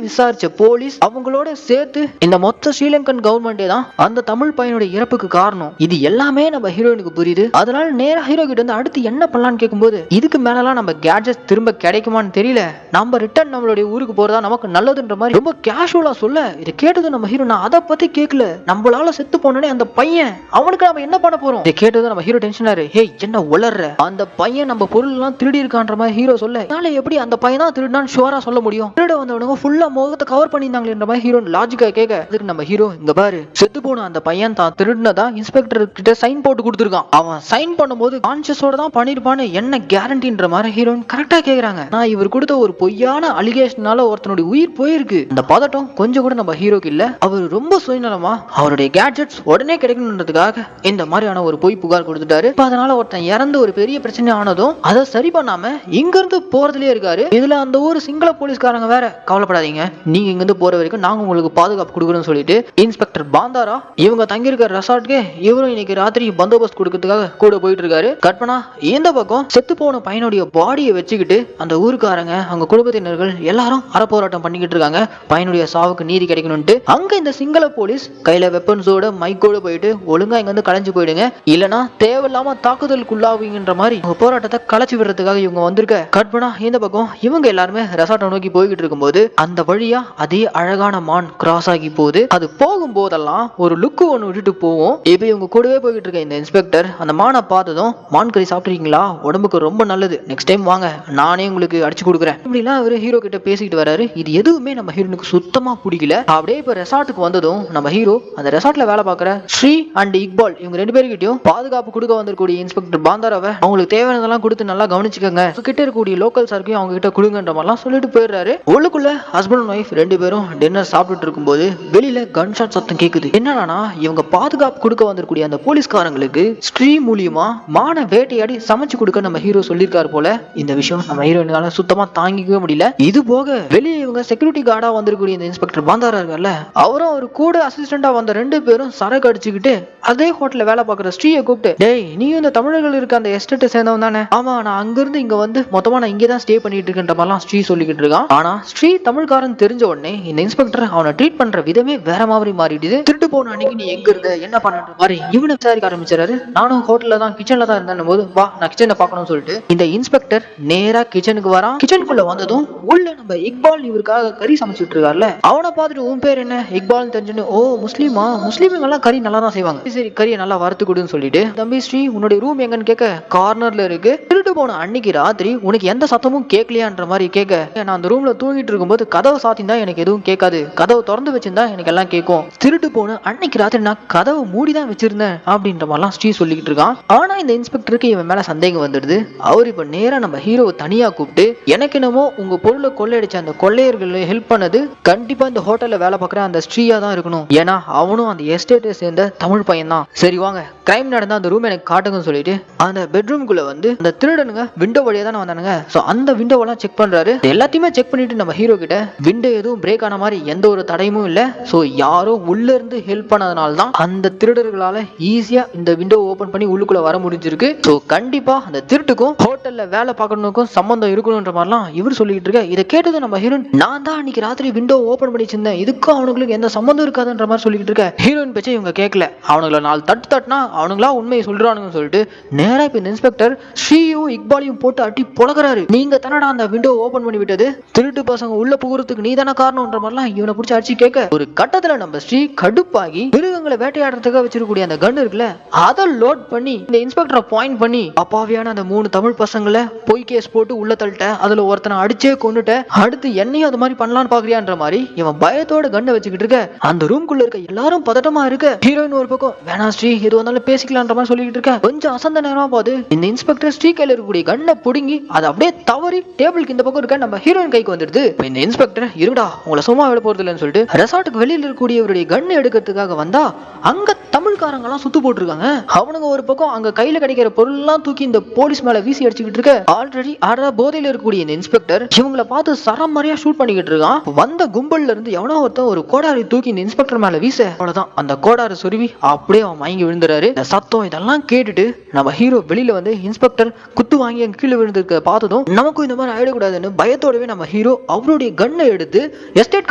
விசாரிச்ச போலீஸ், அவங்களோட சேர்த்து இந்த மொத்த ஸ்ரீலங்கன் கவர்மெண்டே தான் அந்த தமிழ் பையனுடைய இறப்புக்கு காரணம். இது எல்லாமே நம்ம ஹீரோயினுக்கு புரியுது. அதனால நேரா ஹீரோ கிட்ட இருந்து அடுத்து என்ன பண்ணலாம்னு கேட்கும்போது, இதுக்கு மேலலாம் நம்ம கேட்ஜெட்ஸ் திரும்ப கிடைக்குமான்னு தெரியல, நம்ம ரிட்டர்ன் நம்மளுடைய ஊருக்கு போறதா நமக்கு நல்லதுன்ற மாதிரி ரொம்ப கேஷுவலா சொல்ல, இதை கேட்டது நம்ம ஹீரோ, நான் அதை பத்தி கேட்கல, நம்மளால செத்து போனே அந்த பையன், அவனுக்கு நம்ம என்ன பண்ண போறோம், இதை கேட்டது நம்ம ஹீரோ டென்ஷன் ஆரு. ஹே என்ன உளர்ற, அந்த பையன் நம்ம பொருள் எல்லாம் திருடி இருக்கான்ற மாதிரி ஹீரோ சொல்ல, அதனால எப்படி அந்த பையன் தான் திருடான்னு ஷுவரா சொல்ல முடியும், திருட வந்தவனுங்க ஃபுல்லா முகத்தை கவர் பண்ணியிருந்தாங்களேன்ற மாதிரி ஹீரோ லாஜிக்கா கேட்க, அதுக்கு நம்ம ஹீரோ, இங்க பாரு செத்து போன அந்த பையன் தான் திருடினதா இன்ஸ்பெக்டர் கிட்ட சைன் போட்டு கொடுத்துருக்கான், அவன் சைன் பண்ணும்போது கான்சியஸோட தான் பண்ணிருப்பான்னு என்ன கேரண்டின்ற மாதிரி ஹீரோயின் கரெக்டா கேக்குறாங்க. நான் இவர் கொடுத்த ஒரு பொய்யான அலிகேஷனால ஒருத்தனுடைய உயிர் போயிருக்கு. இந்த பதட்டம் கொஞ்சம் கூட நம்ம ஹீரோக்கு இல்ல, அவர் ரொம்ப சுயநலமா அவருடைய கேட்ஜெட்ஸ் உடனே கிடைக்கணுன்றதுக்காக இந்த மாதிரியான ஒரு பொய் புகார் கொடுத்துட்டாரு. அதனால ஒருத்தன் இறந்து ஒரு பெரிய பிரச்சனை ஆனதும் அதை சரி பண்ணாம இங்க இருந்து போறதுலயே இருக்காரு. இதுல அந்த ஒரு சிங்கள போலீஸ்காரங்க வேற, கவலைப்படாதீங்க நீங்க இங்க இருந்து போற வரைக்கும் நாங்க உங்களுக்கு பாதுகாப்பு கொடுக்குறோம்னு சொல்லிட்டு இன்ஸ்பெக்டர் பாந்தாரா இவங்க தங்கி இருக்கிற ரெசார்ட்க்கு இவரும் இன்னைக்கு ராத்திரி பந்தோபஸ்து கொடுக்கறதுக்காக கூட போயிட்டு இருக்காரு. கற்பனா இந்த பக்கம் செத்து போன பையனுடைய பாடியை வச்சுக்கிட்டு அந்த ஊருக்காரங்க அவங்க குடும்பத்தினர்கள் எல்லாரும் அறப்போராட்டம் பண்ணிக்கிட்டு இருக்காங்க, பையனுடைய சாவுக்கு நீதி கிடைக்கணும்ட்டு. அங்க இந்த சிங்கள போலீஸ் கையில வெப்பன்ஸோட மைக்கோட போயிட்டு ஒழுங்கா இங்க வந்து கலைஞ்சு போயிடுங்க, இல்லனா தேவையில்லாம தாக்குதலுக்குள்ளாவீங்கன்ற மாதிரி போராட்டத்தை கலைச்சு விடுறதுக்காக இவங்க வந்திருக்க. கற்பனா இந்த பக்கம் இவங்க எல்லாருமே ரெசார்ட்டை நோக்கி போய்கிட்டு இருக்கும்போது அந்த வழியா அதே அழகான மான் கிராஸ் ஆகி போகுது. அது போகும்போதெல்லாம் ஒரு லுக்கு ஒன்று விட்டுட்டு போவோம். இப்ப இவங்க கூடவே போய்கிட்டு இருக்க இந்த இன்ஸ்பெக்டர் அந்த மானை பார்த்ததும், மான் கறி சாப்பிட்றீங்களா, உடம்புக்கு ரொம்ப நல்லது, நெக்ஸ்ட் டைம் வாங்க நானே உங்களுக்கு அடிச்சு கொடுக்குறேன், இப்படிலாம் அவர் ஹீரோ கிட்ட பேசிக்கிட்டு வராரு. இது எதுவுமே நம்ம ஹீரோனுக்கு சுத்தமா பிடிக்கல. அப்படியே இப்ப ரெசார்ட்டுக்கு வந்ததும் நம்ம ஹீரோ அந்த ரெசார்ட்ல வேலை பார்க்குற ஸ்ரீ அண்ட் இக்பால் இவங்க ரெண்டு பேருக்கிட்டையும் பாதுகாப்பு கொடுக்க வந்திருக்கூடிய இன்ஸ்பெக்டர் பாந்தாராவை அவங்களுக்கு தேவையானதெல்லாம் கொடுத்து நல்லா கவனிச்சுக்கோங்க, கிட்ட இருக்கக்கூடிய லோக்கல் சார்க்கையும் அவங்க கிட்ட கொடுங்கன்ற மாதிரிலாம் சொல்லிட்டு போயிடுறாரு. உள்ளுக்குள்ள ஹஸ்பண்ட் அண்ட் ஒய்ஃப் ரெண்டு பேரும் டின்னர் சாப்பிட்டுட்டு இருக்கும்போது வெளியில கன்ஷாட் சத்தம் கேக்குது. என்னன்னா இவங்க பாதுகாப்பு கொடுக்க வந்திருக்கூடிய அந்த போலீஸ்காரங்களுக்கு ஸ்ரீ மூலியமா மான வேட்டையாடி சமைச்சு கொடுக்க நம்ம ஹீரோ சொல்லியிருக்காரு போல. இந்த விஷயம் நம்ம ஹீரோயினால சுத்தமா தாங்கிக்கவே முடியல. இது போக வெளியே இவங்க செக்யூரிட்டி கார்டா வந்திருக்கூடிய இந்த இன்ஸ்பெக்டர் பாந்தாரா இருக்கார்ல, அவரும் அவர் கூட அசிஸ்டண்டா வந்த ரெண்டு பேரும் சரக்கு அடிச்சுக்கிட்டு அதே ஹோட்டல்ல வேலை பார்க்குற ஸ்ரீயை கூப்பிட்டு, டேய் நீயும் இந்த தமிழர்கள் இருக்க அந்த எஸ்டேட்டை சேர்ந்தவன் தானே, ஆமா நான் அங்கிருந்து இங்க வந்து மொத்தமா நான் இங்கே தான் ஸ்டே பண்ணிட்டு இருக்கேன்ற மாதிரிலாம் ஸ்ரீ சொல்லிக்கிட்டு இருக்கான். ஆனா ஸ்ரீ தமிழ்காரன் தெரிஞ்ச உடனே இந்த இன்ஸ்பெக்டர் அவனை ட்ரீட் பண்ற விதமே வேற மாதிரி மாறிடுது. திருட்டு போன அன்னைக்கு நீ எங்க இருந்த என்ன பண்ணுற மாதிரி இவனை விசாரிக்க ஆரம்பிச்சாரு. நானும் ஹோட்டல்ல தான் கிச்சன்ல தான் இருந்தேன் போது, வா நான் கிச்சனை பார்க்கணும்னு சொல்லிட்டு இந்த இன்ஸ்பெக்டர் நேரா கிச்சனுக்கு வரான். கிச்சனுக்குள்ள வந்ததும் உள்ள நம்ம இக்பால் இவருக்காக கறி சமைச்சிட்டு இருக்காருல்ல, அவனை பார்த்துட்டு உன் பேர் என்ன இக்பால் தெரிஞ்சுன்னு, ஓ முஸ்லீமா, முஸ்லீம்கள் எல்லாம் கறி நல்லா தான் செய்வாங்க, சரி கறியை நல்லா வறுத்து கொடுன்னு சொல்லிட்டு, தம்பி ஸ்ரீ உன்னுடைய ரூம் எங்கன்னு கேட்க, கார்னர்ல இருக்கு, திருட்டு போன அன்னைக்கு ராத்திரி உனக்கு எந்த சத்தமும் கேட்கலையான்ற மாதிரி கேட்க, நான் அந்த ரூம்ல தூங்கிட்டு இருக்கும்போது கதவை சாத்திந்தா எனக்கு எதுவும் கேட்காது, கதவை திறந்து வச்சிருந்தா எனக்கு எல்லாம் கேட்கும், திருட்டு போன அன்னைக்கு ராத்திரி நான் கதவை மூடிதான் வச்சிருந்தேன் அப்படின்ற மாதிரிலாம் ஸ்ரீ சொல்லிக்கிட்டு இருக்கான். ஆனா இந்த இன்ஸ்பெக்டருக்கு இவன் மேல சந்தேகம் வந்துடுது. அவர் இப்ப நேரா நம்ம ஹீரோவை தனியா கூப்பிட்டு, எனக்கு என்னமோ உங்க பொருளை கொள்ளையடிச்ச அந்த கொள்ளையர்களை ஹெல்ப் பண்ணது கண்டிப்பா இந்த ஹோட்டல்ல வேலை பார்க்குற அந்த ஸ்ரீயா தான் இருக்கணும், ஏன்னா அவனும் அந்த எஸ்டேட்டை சேர்ந்த தமிழ் பையன் தான், சரி வாங்க கிரைம் நடந்த அந்த ரூம் எனக்கு காட்டுங்கன்னு சொல்லிட்டு அந்த பெட்ரூம்குள்ள வந்து அந்த திருடனுங்க விண்டோ வழியா தானே வந்தானுங்க, சோ அந்த விண்டோவெல்லாம் செக் பண்றாரு. எல்லாத்தையுமே செக் பண்ணிட்டு நம்ம ஹீரோ கிட்ட விண்டோ எதுவும் பிரேக் ஆன மாதிரி எந்த ஒரு தடையும் இல்ல, சோ யாரோ உள்ள இருந்து ஹெல்ப் பண்ணதுனால தான் அந்த திருடர்களால ஈஸியா இந்த விண்டோ ஓபன் பண்ணி உள்ளுக்குள்ள வர முடிஞ்சிருக்கு, சோ கண்டிப்பா அந்த திருட்டுக்கும் ஹோட்டல்ல வேலை பார்க்கறதுக்கும் சம்பந்தம் இருக்கணும்ன்ற மாதிரிலாம் இவர் சொல்லிட்டு இருக்க. இதை கேட்டது நம்ம ஹீரோயின், நான் தான் அன்னைக்கு ராத்திரி விண்டோ ஓபன் பண்ணி வச்சிருந்தேன், இதுக்கும் அவனுங்களுக்கு எந்த சம்பந்தம் இருக்காதுன்ற மாதிரி சொல்லிட்டு இருக்க. ஹீரோயின் பேச்சை இவங்க கேட்கல, அவனுங்களை 4 தட்டு தட்டினா அவனுங்களா உண்மையை சொல்றானுங்கன்னு சொல்லிட்டு நேரா இப்ப இந்த இன்ஸ்பெக்டர் ஸ்ரீயும் இக்பாலையும் போட்டு அட்டி பொழக்கிறாரு. நீங்க தானடா அந்த விண்டோ ஓபன் பண்ணி விட்டது, திருட்டு பசங்க உள்ள புகுறதுக்கு நீ தானே காரணம்ன்ற மாதிரிலாம் இவனை பிடிச்சி அடிச்சு கேட்க, ஒரு கட்டத்துல நம்ம ஸ்ரீ கடுப்பாய் கடுப்பாகி மிருகங்களை வேட்டையாடுறதுக்காக வச்சிருக்கக்கூடிய அந்த கன் இருக்குல்ல அதை லோட் பண்ணி இந்த இன்ஸ்பெக்டரை பாயிண்ட் பண்ணி அப்பாவியான அந்த 3 தமிழ் பசங்களை பொய் கேஸ் போட்டு உள்ள தள்ளிட்ட, அதுல ஒருத்தனை அடிச்சே கொண்டுட்ட, அடுத்து என்னையும் அது மாதிரி பண்ணலான்னு பாக்குறியான்ற மாதிரி இவன் பயத்தோட கண்ணை வச்சுக்கிட்டு இருக்க. அந்த ரூம்குள்ள இருக்க எல்லாரும் பதட்டமா இருக்க. ஹீரோயின் ஒரு பக்கம் வேணா ஸ்ரீ எது வந்தாலும் பேசிக்கலான்ற மாதிரி சொல்லிட்டு இருக்க. கொஞ்சம் அசந்த நேரமா போது இந்த இன்ஸ்பெக்டர் ஸ்ரீ கையில இருக்கக்கூடிய கண்ணை புடுங்கி அதை அப்படியே தவறி டேபிளுக்கு இந்த பக்கம் இருக்க நம்ம ஹீரோயின் கைக்கு வந்துடுது. இந்த இன்ஸ்பெக்டர் இருடா உங்களை சும்மா விட போறது இல்லைன்னு சொல்லிட்டு ரெசார்ட்டுக்கு வெளியில இருக்கக்கூடியவருடைய கண்ணை எடுக்கிறதுக்காக வந்தா அங்க தமிழ்காரங்க எல்லாம் சுத்து போட்டுருக்காங்க. அவனுங்க ஒரு பக்கம் அங்க கையில கிடைக்கிற பொருள் எல்லாம் தூக்கி இந்த போலீஸ் மேல வீசி அடிச்சுக்கிட்டு இருக்க. ஆல்ரெடி போதையில இருக்கக்கூடிய இந்த இன்ஸ்பெக்டர் இவங்களை பார்த்து சரமாரியா ஷூட் பண்ணிக்கிட்டு இருக்கான். வந்த கும்பல்ல இருந்து எவனோ ஒருத்தன் ஒரு கோடாரி தூக்கி இந்த இன்ஸ்பெக்டர் மேல வீச அவ்வளவுதான் அந்த கோடாரி சொருவி அப்படியே அவன் மயங்கி விழுந்துறாரு. இந்த சத்தம் இதெல்லாம் கேட்டுட்டு நம்ம ஹீரோ வெளியில வந்து இன்ஸ்பெக்டர் குத்து வாங்கி அங்க கீழே விழுந்திருக்க பார்த்ததும் நமக்கும் இந்த மாதிரி ஆயிடக்கூடாதுன்னு பயத்தோடவே நம்ம ஹீரோ அவருடைய கன்னை எடுத்து எஸ்டேட்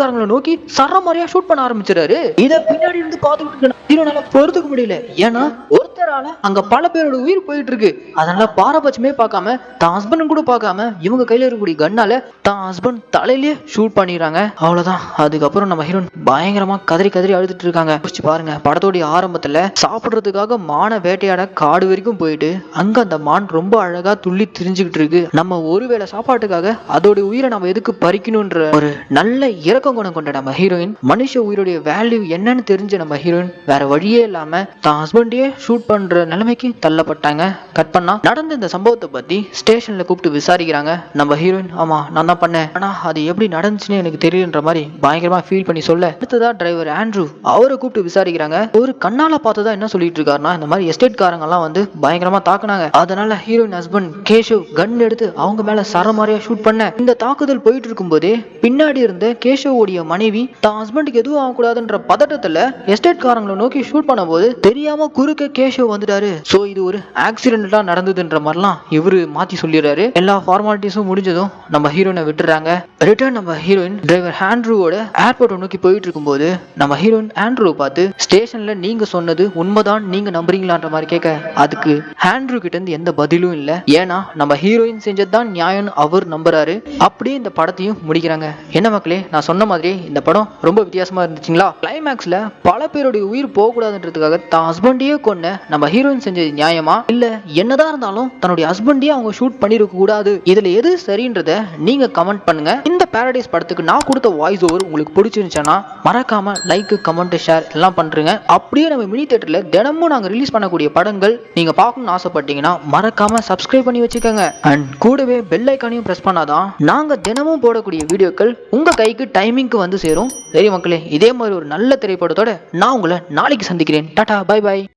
காரங்களை நோக்கி சரமாரியா ஷூட் பண்ண ஆரம்பிச்சிடாரு. இத பின்னாடி இருந்து பார்த்துக்கிட்டு ஹீரோனால பொறுத்துக்க முடியல. ஏன்னா ஒருத்தரால அங்க பல பேரோட உயிர் போயிட்டு இருக்கு. அதனால பாரபட்சமே பார்க்காம தான் ஹஸ்பண்ட் கூட பார்க்காம இவங்க கையில இருக்கக்கூடிய கன்னால தான் ஹஸ்பண்ட் தலையிலேயே ஷூட் பண்ணிடுறாங்க. அவ்வளவுதான். அதுக்கப்புறம் நம்ம ஹீரோன் பயங்கரமா கதறி கதறி அழுதுட்டு இருக்காங்க. யோசிச்சு பாருங்க, படத்தோடைய ஆரம்பத்துல சாப்பிடுறதுக்காக மான வேட்டையாட காடு வரைக்கும் போயிட்டு அங்க அந்த மான் ரொம்ப அழகா துள்ளி திரிஞ்சுக்கிட்டு இருக்கு. நம்ம ஒருவேளை சாப்பாட்டுக்காக அதோட உயிரை நம்ம எதுக்கு பறிக்கணும்ன்ற ஒரு நல்ல இரக்கம் குணம் கொண்ட நம்ம ஹீரோயின் மனுஷ உயிரோடைய வேல்யூ என்னன்னு தெரிஞ்ச நம்ம ஹீரோயின் வேற வழியே இல்லாம தான் ஹஸ்பண்டையே ஷூட் பண்ற நிலைமைக்கு தள்ளப்பட்டாங்க. கட் பண்ணா நடந்த இந்த சம்பவத்தை பத்தி ஸ்டேஷன்ல கூப்பிட்டு விசாரிக்கிறாங்க. நம்ம ஹீரோயின் ஆமா நான் தான் பண்ணேன், ஆனா அது எப்படி நடந்துச்சுன்னு எனக்கு தெரியுன்ற மாதிரி பயங்கரமா ஃபீல் பண்ணி சொல்ல, அடுத்ததா டிரைவர் ஆண்ட்ரூ அவரை கூப்பிட்டு விசாரிக்கிறாங்க. ஒரு கண்ணால பார்த்துதான் என்ன சொல்லிட்டு இருக்காருன்னா இந்த மாதிரி எஸ்டேட் காரங்க எல்லாம் வந்து பயங்கரமா தாக்குனாங்க. அதனால ஹீரோயின் ஹஸ்பண்ட் கேஷவ் கன் எடுத்து அவங்க மேல சரமாரியா ஷூட் பண்ண. இந்த தாக்குதல் போயிட்டு இருக்கும் போதே பின்னாடி இருந்த கேஷவோடைய மனைவி தான் ஹஸ்பண்டுக்கு எதுவும் ஆகக்கூடாதுன்ற பதட்டத்துல எஸ்டேட் காரங்களை நோக்கி ஷூட் பண்ண போது தெரியாம குறுக்க கேஷவ் வந்துட்டாரு. சோ இது ஒரு ஆக்சிடென்டா நடந்ததுன்ற மாதிரிலாம் இவரு மாத்தி சொல்லிடுறாரு. எல்லா ஃபார்மாலிட்டிஸும் முடிஞ்சதும் நம்ம ஹீரோயினை விட்டுறாங்க. ரிட்டர்ன் நம்ம ஹீரோயின் டிரைவர் ஆண்ட்ரூவோட ஏர்போர்ட்டை நோக்கி போயிட்டு இருக்கும்போது நம்ம ஹீரோயின் ஆண்ட்ரூ பார்த்து ஸ்டேஷன்ல நீங்க சொன்னது உண்மைதான் நீங்க நம்புறீங்களான்ற மாதிரி கேட்க அதுக்கு ஆண்ட்ரூ கிட்ட இருந்து எந்த பதிலும் இல்ல. ஏன்னா நம்ம ஹீரோயின் செஞ்சதுதான் நியாயம் அவர் நம்புறாரு. அப்படியே இந்த படத்தையும் முடிக்கிறாங்க. என்ன மக்களே, நான் சொன்ன மாதிரி இந்த படம் ரொம்ப வித்தியாசமா இருந்துச்சுங்களா? கிளைமேக்ஸ்ல பல பேருடைய உயிர் போகக்கூடாதுன்றதுக்காக தான் ஹஸ்பண்டையே கொன்ன நம்ம ஹீரோயின் செஞ்சது நியாயமா இல்ல என்னதான் இருந்தாலும் தன்னுடைய ஹஸ்பண்டையே அவங்க ஷூட் பண்ணிருக்க கூடாது, இதுல எது சரின்றத நீங்க கமெண்ட் பண்ணுங்க. இந்த பாரடைஸ் படத்துக்கு நான் கொடுத்த வாய்ஸ் ஓவர் உங்களுக்கு பிடிச்சிருந்துச்சுன்னா மறக்காம லைக் கமெண்ட் ஷேர் எல்லாம் பண்றீங்க. அப்படியே நம்ம மினி தியேட்டர்ல தினமும் நாங்க ரிலீஸ் பண்ணக்கூடிய படங்கள் நீங்க பார்க்கணும்னு ஆசைப்பட்டீங்கன்னா மறக்காம சப்ஸ்கிரைப் பண்ணி வச்சுக்கோங்க. அண்ட் கூடவே பெல் ஐக்கானையும் பிரஸ் பண்ணாதான் நாங்க தினமும் போடக்கூடிய வீடியோக்கள் உங்க கைக்கு டைமிங்க்கு வந்து சேரும். சரி மக்களே, இதே மாதிரி ஒரு நல்ல திரைப்படத்தோட நான் உங்களை நாளைக்கு சந்திக்கிறேன். Tata bye by.